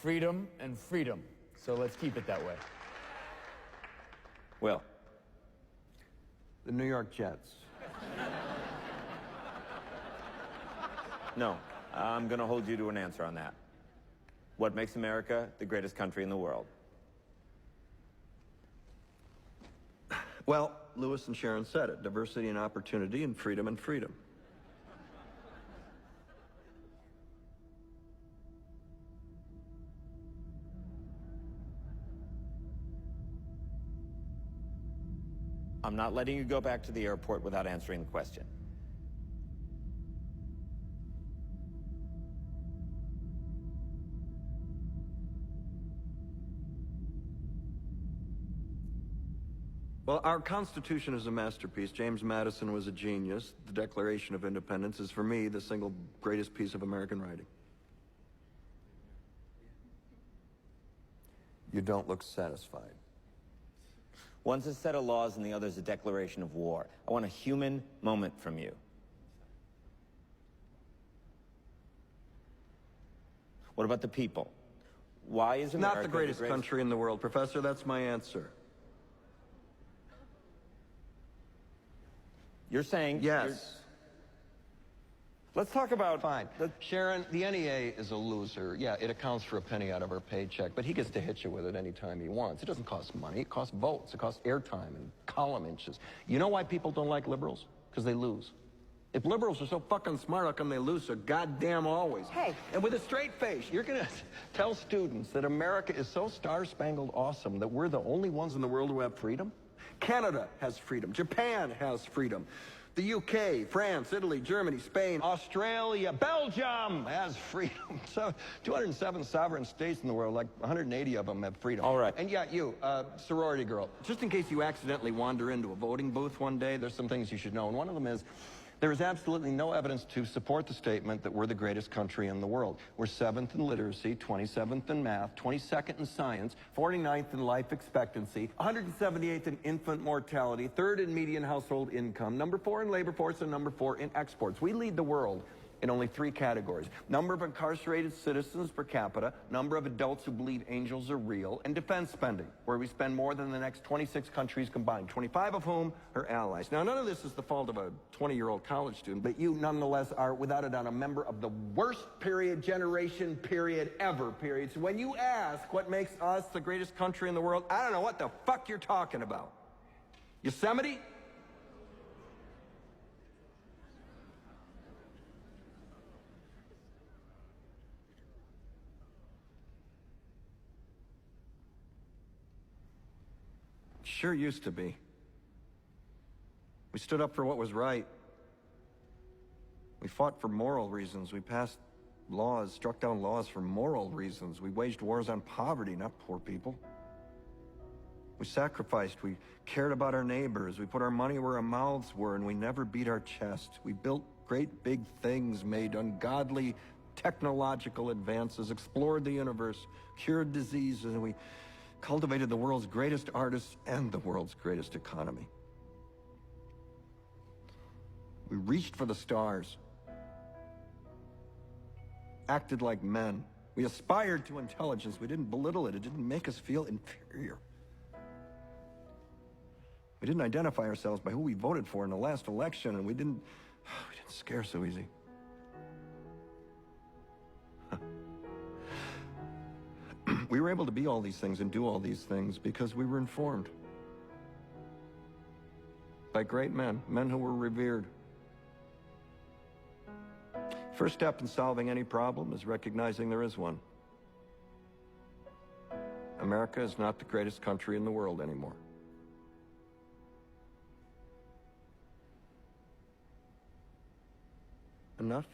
Freedom and freedom. So let's keep it that way. Will. The New York Jets. No, I'm going to hold you to an answer on that. What makes America the greatest country in the world? Well, Lewis and Sharon said it. Diversity and opportunity and freedom and freedom. I'm not letting you go back to the airport without answering the question. Well, our Constitution is a masterpiece. James Madison was a genius. The Declaration of Independence is, for me, the single greatest piece of American writing. You don't look satisfied. One's a set of laws and the other's a declaration of war. I want a human moment from you. What about the people? Why is America Not the greatest country in the world, Professor. That's my answer. You're saying... Yes. Let's talk about... Fine. Sharon, the NEA is a loser. Yeah, it accounts for a penny out of our paycheck, but he gets to hit you with it anytime he wants. It doesn't cost money. It costs votes. It costs airtime and column inches. You know why people don't like liberals? Because they lose. If liberals are so fucking smart, how come they lose so goddamn always? Hey. And with a straight face, you're going to tell students that America is so star-spangled awesome that we're the only ones in the world who have freedom? Canada has freedom. Japan has freedom. The UK, France, Italy, Germany, Spain, Australia, Belgium has freedom. So 207 sovereign states in the world, like 180 of them have freedom. All right. And yeah, you, sorority girl, just in case you accidentally wander into a voting booth one day, there's some things you should know. And one of them is, there is absolutely no evidence to support the statement that we're the greatest country in the world. We're 7th in literacy, 27th in math, 22nd in science, 49th in life expectancy, 178th in infant mortality, 3rd in median household income, number 4 in labor force, and number 4 in exports. We lead the world in only 3 categories: number of incarcerated citizens per capita, number of adults who believe angels are real, and defense spending, where we spend more than the next 26 countries combined, 25 of whom are allies. Now, none of this is the fault of a 20-year-old college student, but you nonetheless are, without a doubt, a member of the worst generation ever. So when you ask what makes us the greatest country in the world, I don't know what the fuck you're talking about. Yosemite? Sure used to be. We stood up for what was right. We fought for moral reasons. We passed laws, struck down laws for moral reasons. We waged wars on poverty, not poor people. We sacrificed. We cared about our neighbors. We put our money where our mouths were, and we never beat our chest. We built great big things, made ungodly technological advances, explored the universe, cured diseases, and we cultivated the world's greatest artists and the world's greatest economy. We reached for the stars, acted like men. We aspired to intelligence. We didn't belittle it. It didn't make us feel inferior. We didn't identify ourselves by who we voted for in the last election, and we didn't scare so easy. We were able to be all these things and do all these things because we were informed by great men, men who were revered. First step in solving any problem is recognizing there is one. America is not the greatest country in the world anymore. Enough?